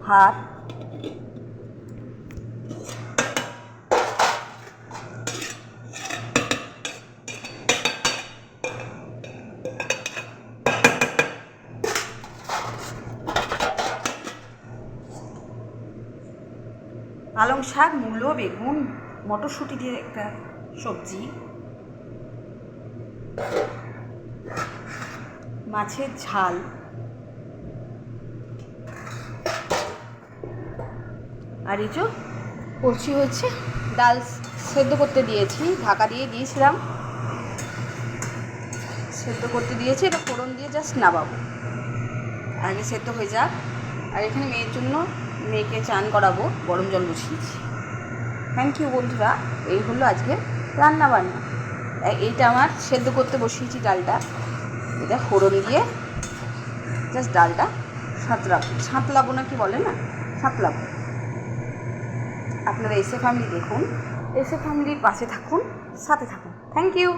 ভাত, পালং শাক, মূলো, বেগুন, মটরশুঁটি দিয়ে একটা সবজি, মাছের ঝাল, আর এই যে কচি হচ্ছে ডাল সেদ্ধ করতে দিয়েছি, ঢাকা দিয়ে দিয়েছিলাম, সেদ্ধ করতে দিয়েছি। এটা ফোড়ন দিয়ে জাস্ট নামাবো, আগে সেদ্ধ হয়ে যাক। আর এখানে মেয়ের জন্য মেয়েকে চান করাবো, গরম জল বসিয়েছি। থ্যাংক ইউ বন্ধুরা, এই হলো আজকে রান্না বান্না। এইটা আমার সেদ্ধ করতে বসিয়েছি ডালটা, এটা ফোড়ন দিয়ে জাস্ট ডালটা সাঁতলাবো না কি বলে না, সাঁতলাবো। আপনারা এসে ফ্যামিলি দেখুন, এসে ফ্যামিলির পাশে থাকুন, সাথে থাকুন। Thank you.